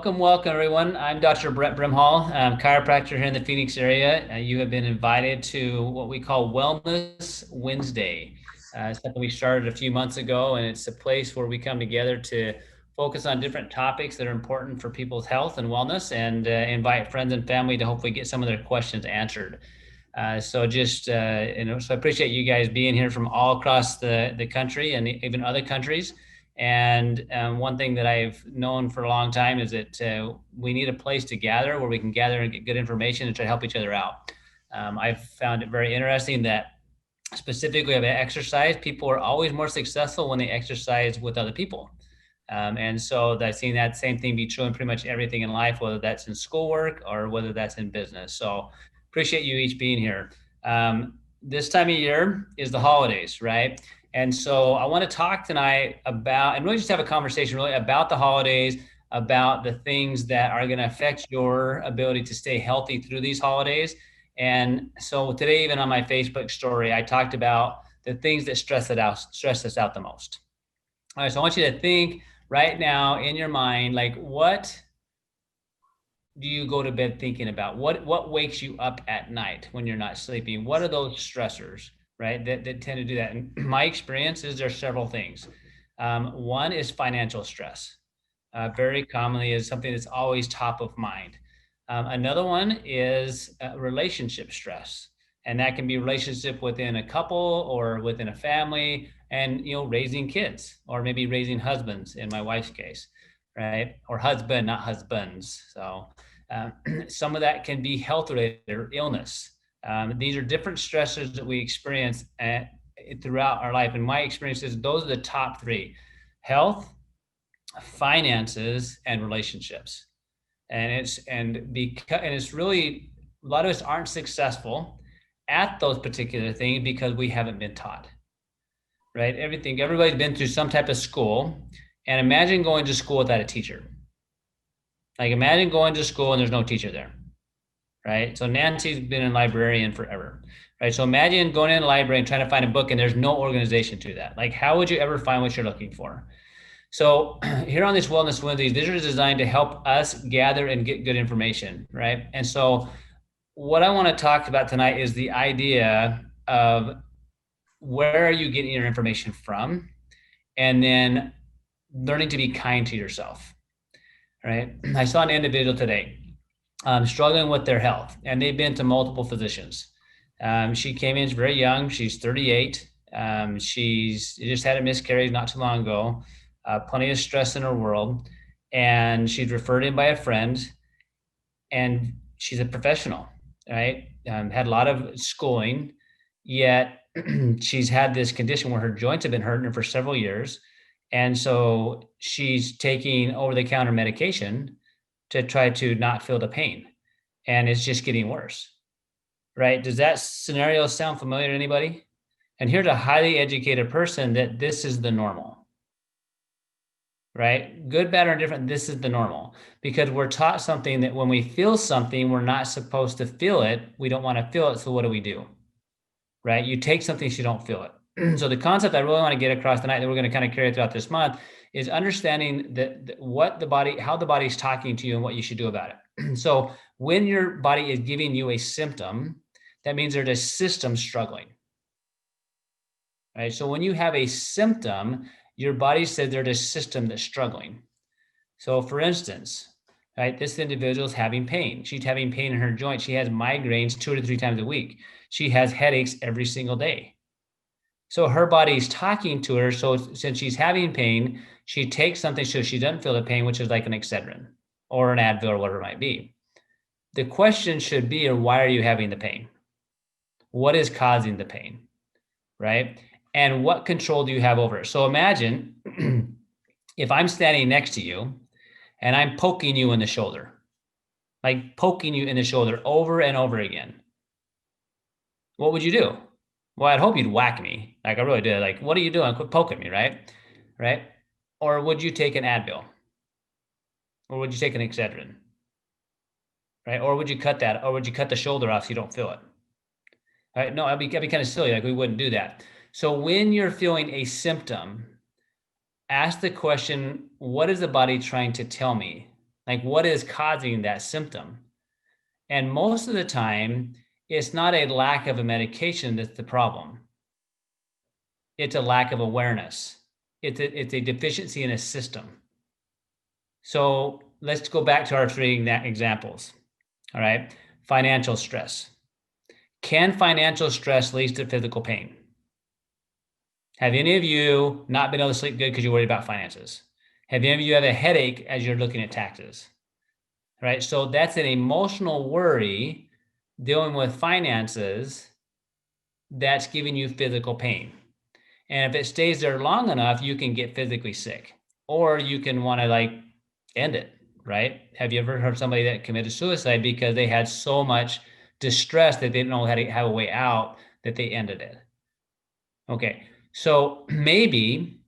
Welcome, everyone. I'm Dr. Brett Brimhall. I'm a chiropractor here in the Phoenix area. You have been invited to what we call Wellness Wednesday. Something we started a few months ago, and it's a place where we come together to focus on different topics that are important for people's health and wellness, and invite friends and family to hopefully get some of their questions answered. So I appreciate you guys being here from all across the country and even other countries. And one thing that I've known for a long time is that we need a place to gather where we can gather and get good information and try to help each other out. I've found it very interesting that specifically about exercise, people are always more successful when they exercise with other people. And so I've seen that same thing be true in pretty much everything in life, whether that's in schoolwork or whether that's in business. So appreciate you each being here. This time of year is the holidays, right? And so I want to talk tonight about, and really just have a conversation really about the holidays, about the things that are going to affect your ability to stay healthy through these holidays. And so today, even on my Facebook story, I talked about the things that stress us out the most. All right, so I want you to think right now in your mind, like, what do you go to bed thinking about? What wakes you up at night when you're not sleeping? What are those stressors, right, that tend to do that? And my experience is there's several things. One is financial stress. Very commonly is something that's always top of mind. Another one is relationship stress. And that can be relationship within a couple or within a family, and raising kids, or maybe raising husbands in my wife's case, right? Or husband, not husbands. So some of that can be health related or illness. These are different stressors that we experience throughout our life. And my experience is those are the top three: health, finances, and relationships. And it's really, a lot of us aren't successful at those particular things because we haven't been taught, right? Everybody's been through some type of school, and imagine going to school without a teacher. Like, imagine going to school and there's no teacher there, right? So Nancy's been a librarian forever, right? So imagine going in a library and trying to find a book and there's no organization to that. Like, how would you ever find what you're looking for? So here on this Wellness Wednesdays, these are designed to help us gather and get good information, right? And so what I want to talk about tonight is the idea of where are you getting your information from, and then learning to be kind to yourself, right? I saw an individual today struggling with their health, and they've been to multiple physicians. She came in, she's very young, she's 38. She's just had a miscarriage not too long ago, plenty of stress in her world, and she's referred in by a friend, and she's a professional, right? Had a lot of schooling, yet she's had this condition where her joints have been hurting her for several years. And so she's taking over-the-counter medication to try to not feel the pain. And it's just getting worse, right? Does that scenario sound familiar to anybody? And here's a highly educated person that this is the normal, right? Good, bad, or indifferent, this is the normal. Because we're taught something that when we feel something, we're not supposed to feel it. We don't want to feel it, so what do? Right? You take something so you don't feel it. So the concept I really want to get across tonight that we're going to kind of carry throughout this month is understanding that how the body's talking to you and what you should do about it. So when your body is giving you a symptom, that means there's a system struggling. Right? So when you have a symptom, your body says there's a system that's struggling. So for instance, right, this individual is having pain. She's having pain in her joint. She has migraines 2 to 3 times a week. She has headaches every single day. So her body's talking to her. So since she's having pain, she takes something so she doesn't feel the pain, which is like an Excedrin or an Advil or whatever it might be. The question should be, why are you having the pain? What is causing the pain, right? And what control do you have over it? So imagine if I'm standing next to you and I'm poking you in the shoulder, like poking you in the shoulder over and over again. What would you do? Well, I'd hope you'd whack me. Like, I really did. Like, what are you doing? Quit poking me, right? Right? Or would you take an Advil? Or would you take an Excedrin? Right? Or would you cut that? Or would you cut the shoulder off so you don't feel it? All right? No, I'd be kind of silly. Like, we wouldn't do that. So when you're feeling a symptom, ask the question, what is the body trying to tell me? Like, what is causing that symptom? And most of the time, it's not a lack of a medication that's the problem. It's a lack of awareness. It's a deficiency in a system. So let's go back to our three examples. All right. Financial stress. Can financial stress lead to physical pain? Have any of you not been able to sleep good because you're worried about finances? Have any of you had a headache as you're looking at taxes? Right. So that's an emotional worry dealing with finances that's giving you physical pain. And if it stays there long enough, you can get physically sick, or you can want to like end it, right? Have you ever heard somebody that committed suicide because they had so much distress that they didn't know how to have a way out that they ended it? Okay. So maybe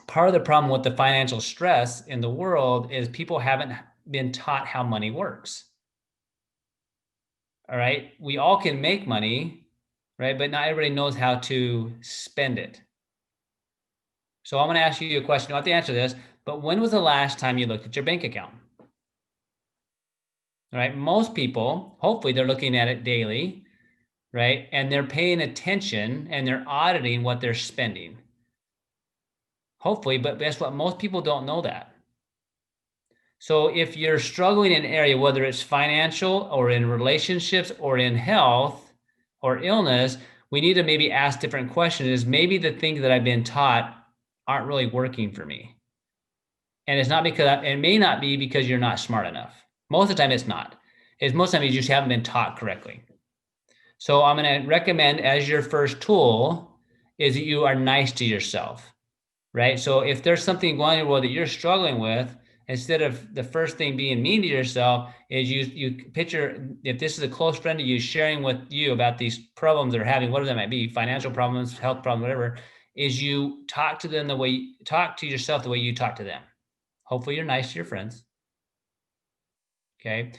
part of the problem with the financial stress in the world is people haven't been taught how money works. All right. We all can make money, right? But not everybody knows how to spend it. So I'm going to ask you a question. You don't have to answer this, but when was the last time you looked at your bank account? All right. Most people, hopefully they're looking at it daily, right? And they're paying attention and they're auditing what they're spending. Hopefully, but guess what? Most people don't know that. So if you're struggling in an area, whether it's financial or in relationships or in health or illness, we need to maybe ask different questions. Is maybe the things that I've been taught aren't really working for me. And it's not because, it may not be because you're not smart enough. Most of the time it's not. It's most of the time you just haven't been taught correctly. So I'm going to recommend as your first tool is that you are nice to yourself, right? So if there's something going on in your world that you're struggling with, instead of the first thing being mean to yourself, is you picture, if this is a close friend of you sharing with you about these problems they're having, whatever that might be, financial problems, health problems, whatever, is you talk to them talk to yourself the way you talk to them. Hopefully you're nice to your friends. Okay.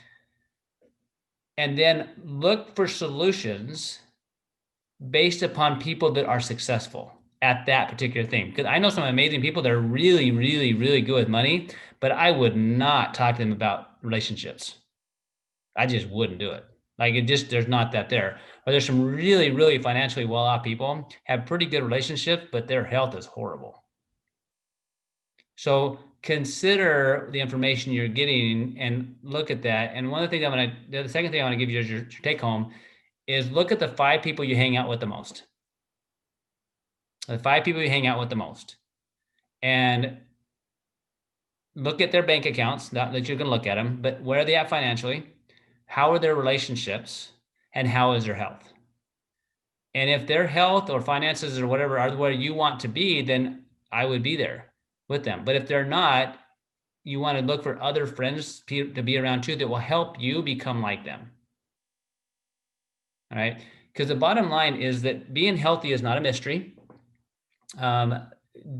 And then look for solutions based upon people that are successful at that particular thing. Because I know some amazing people that are really, really, really good with money, but I would not talk to them about relationships. I just wouldn't do it. Like there's not that there. Or there's some really, really financially well-off people have pretty good relationships, but their health is horrible. So consider the information you're getting and look at that. And one of the things the second thing I want to give you as your take home is look at the 5 people you hang out with the most. The 5 people you hang out with the most. And look at their bank accounts, not that you're going to look at them, but where are they at financially? How are their relationships? And how is their health? And if their health or finances or whatever are where you want to be, then I would be there with them. But if they're not, you want to look for other friends to be around too that will help you become like them. All right. Because the bottom line is that being healthy is not a mystery.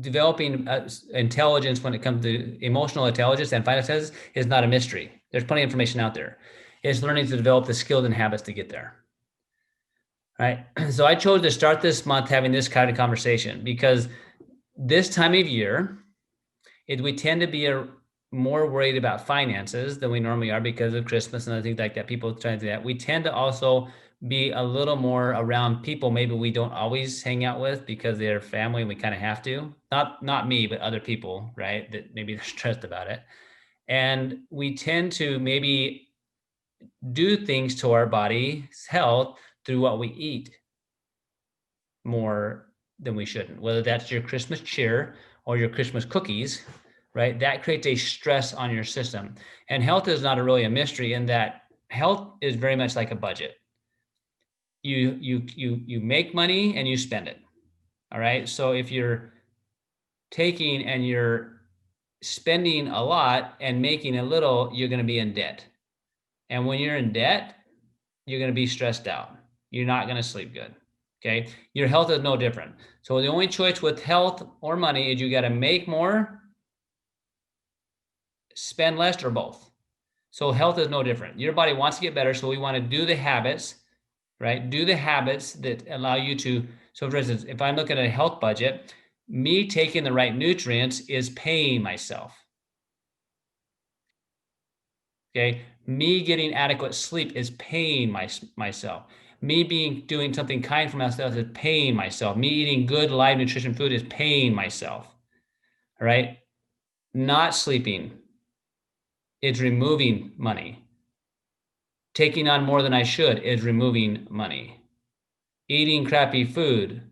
Developing intelligence when it comes to emotional intelligence and finances is not a mystery. There's plenty of information out there. It's learning to develop the skills and habits to get there. All right. So I chose to start this month having this kind of conversation because this time of year, we tend to be more worried about finances than we normally are because of Christmas and other things like that. People trying to do that. We tend to also be a little more around people maybe we don't always hang out with because they're family and we kind of have to. Not me, but other people, right? That maybe they're stressed about it. And we tend to maybe do things to our body's health through what we eat more than we shouldn't, whether that's your Christmas cheer or your Christmas cookies, right? That creates a stress on your system. And health is not really a mystery in that health is very much like a budget. You make money and you spend it. All right. So if you're taking and you're spending a lot and making a little, you're going to be in debt. And when you're in debt, you're going to be stressed out. You're not going to sleep good. Okay. Your health is no different. So the only choice with health or money is you got to make more, spend less, or both. So health is no different. Your body wants to get better. So we want to do the habits, right? Do the habits that allow you to. So for instance, if I'm looking at a health budget, me taking the right nutrients is paying myself. Okay. Me getting adequate sleep is paying myself. Me doing something kind for myself is paying myself. Me eating good live nutrition food is paying myself. All right. Not sleeping is removing money. Taking on more than I should is removing money. Eating crappy food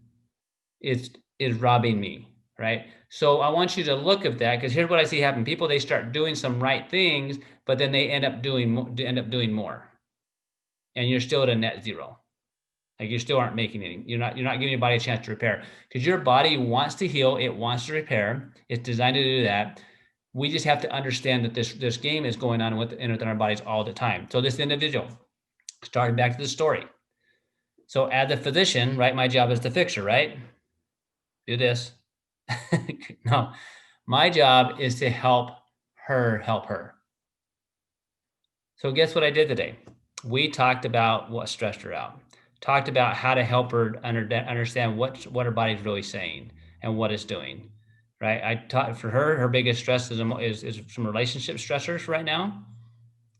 is robbing me, right? So I want you to look at that, because here's what I see happen. People, they start doing some right things, but then they end up doing more, and you're still at a net zero. Like, you still aren't making any. You're not giving your body a chance to repair, because your body wants to heal. It wants to repair. It's designed to do that. We just have to understand that this game is going on within our bodies all the time. So this individual, starting back to the story. So as a physician, right, my job is to fix her, right? Do this. No, my job is to help her help her. So guess what I did today? We talked about what stressed her out. Talked about how to help her understand what her body's really saying and what it's doing. Right? I taught for her biggest stress is some relationship stressors right now.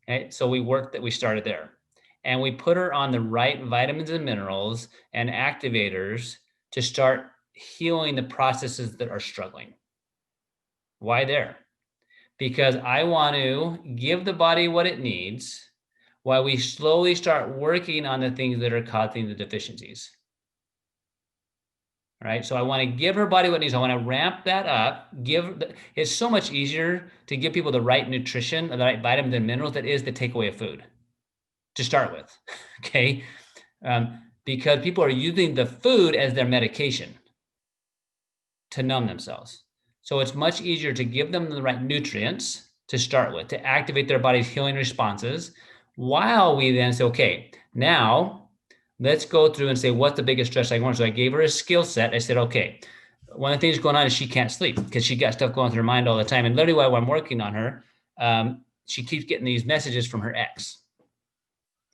Okay? So we started there. And we put her on the right vitamins and minerals and activators to start healing the processes that are struggling. Why there? Because I want to give the body what it needs while we slowly start working on the things that are causing the deficiencies. All right. So I want to give her body what it needs. I want to ramp that up. It's so much easier to give people the right nutrition, the right vitamins and minerals, that is the takeaway of food to start with. Okay. Because people are using the food as their medication to numb themselves. So it's much easier to give them the right nutrients to start with, to activate their body's healing responses, while we then say, okay, now let's go through and say, what's the biggest stress I want? So I gave her a skill set. I said, okay, one of the things going on is she can't sleep because she got stuff going through her mind all the time. And literally while I'm working on her, she keeps getting these messages from her ex.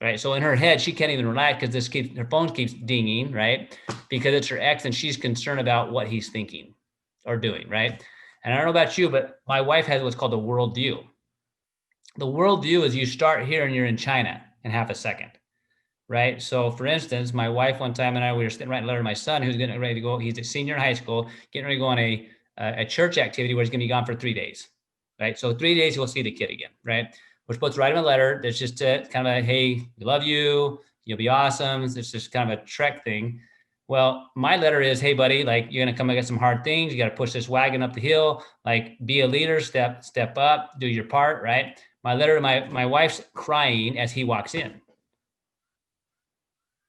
Right. So in her head, she can't even relax because her phone keeps dinging, right? Because it's her ex and she's concerned about what he's thinking or doing, right? And I don't know about you, but my wife has what's called a worldview. The worldview is you start here and you're in China in half a second, right? So for instance, my wife one time and I, we were writing a letter to my son who's getting ready to go. He's a senior in high school, getting ready to go on a church activity where he's going to be gone for 3 days, right? So 3 days, he'll see the kid again, right? We're supposed to write him a letter that's just kind of a, hey, we love you. You'll be awesome. It's just kind of a trek thing. Well, my letter is, hey, buddy, like, you're going to come against some hard things. You got to push this wagon up the hill, like, be a leader, step up, do your part, right? My letter to my wife's crying as he walks in.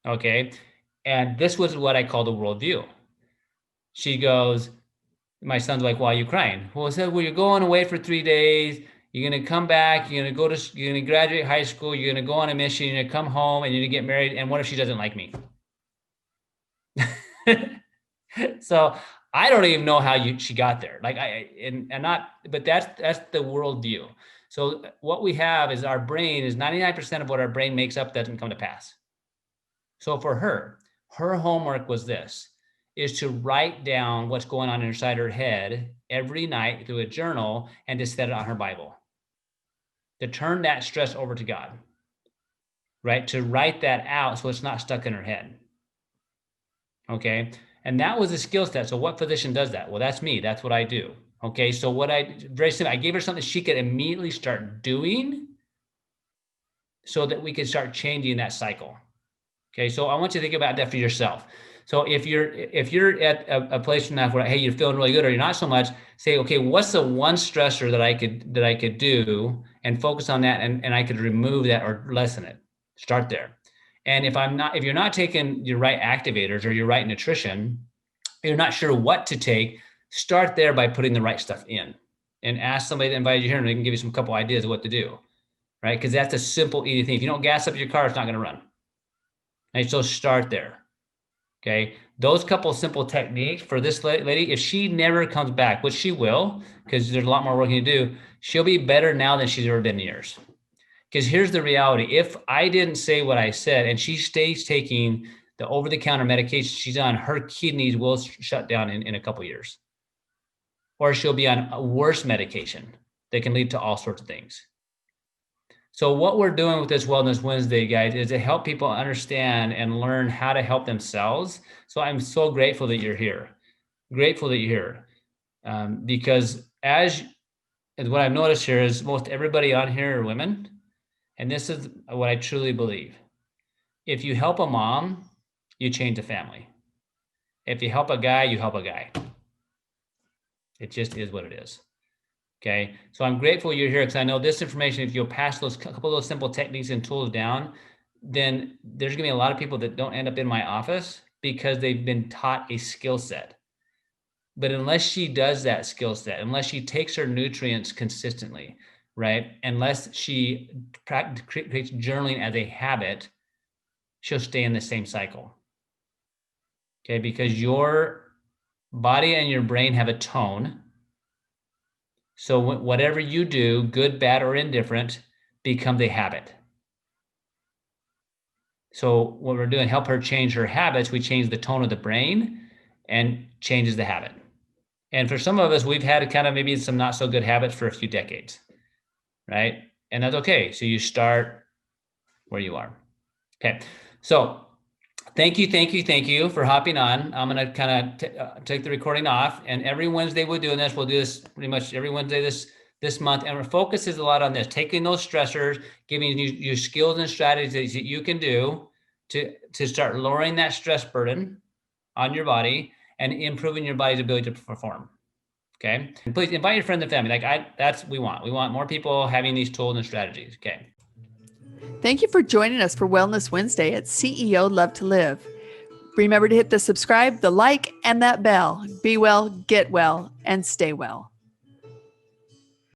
Okay. And this was what I call the worldview. She goes, my son's like, why are you crying? Well, I said, well, you're going away for 3 days. You're going to come back. You're going to graduate high school. You're going to go on a mission. You're going to come home and you're going to get married. And what if she doesn't like me? So I don't even know how she got there. Like but that's the worldview. So what we have is our brain is 99% of what our brain makes up doesn't come to pass. So for her homework was this, is to write down what's going on inside her head every night through a journal and to set it on her Bible. To turn that stress over to God, right? To write that out so it's not stuck in her head. Okay. And that was a skill set. So what physician does that? Well, that's me. That's what I do. Okay. So very simple, I gave her something she could immediately start doing so that we could start changing that cycle. Okay. So I want you to think about that for yourself. So if you're at a place now where, hey, you're feeling really good or you're not so much, say, okay, what's the one stressor that I could do and focus on that and I could remove that or lessen it. Start there. And if you're not taking your right activators or your right nutrition, you're not sure what to take, start there by putting the right stuff in and ask somebody that invited you here and they can give you some couple ideas of what to do, right? Because that's a simple, easy thing. If you don't gas up your car, it's not going to run. Right? So start there. Okay. Those couple simple techniques for this lady, if she never comes back, which she will, because there's a lot more working to do, she'll be better now than she's ever been in years. Because here's the reality. If I didn't say what I said and she stays taking the over-the-counter medication she's on, her kidneys will shut down in a couple of years. Or she'll be on a worse medication that can lead to all sorts of things. So what we're doing with this Wellness Wednesday, guys, is to help people understand and learn how to help themselves. So I'm so grateful that you're here. Grateful that you're here. Because what I've noticed here is most everybody on here are women. And this is what I truly believe. If you help a mom, you change the family. If you help a guy, you help a guy. It just is what it is. Okay. So I'm grateful you're here because I know this information, if you'll pass those couple of those simple techniques and tools down, then there's gonna be a lot of people that don't end up in my office because they've been taught a skill set. But unless she does that skill set, unless she takes her nutrients consistently, right? Unless she creates journaling as a habit, she'll stay in the same cycle. Okay. Because your body and your brain have a tone. So whatever you do, good, bad, or indifferent, becomes a habit. So what we're doing, help her change her habits. We change the tone of the brain and changes the habit. And for some of us, we've had kind of maybe some not so good habits for a few decades, right? And that's okay. So you start where you are. Okay. So thank you for hopping on. I'm going to kind of take the recording off, and every Wednesday we'll do this. We'll do this pretty much every Wednesday this month. And our focus is a lot on this, taking those stressors, giving you skills and strategies that you can do to start lowering that stress burden on your body and improving your body's ability to perform. Okay. And please invite your friends and family. That's what we want. We want more people having these tools and strategies. Okay. Thank you for joining us for Wellness Wednesday at CEO Luv2Live. Remember to hit the subscribe, the like, and that bell. Be well, get well, and stay well.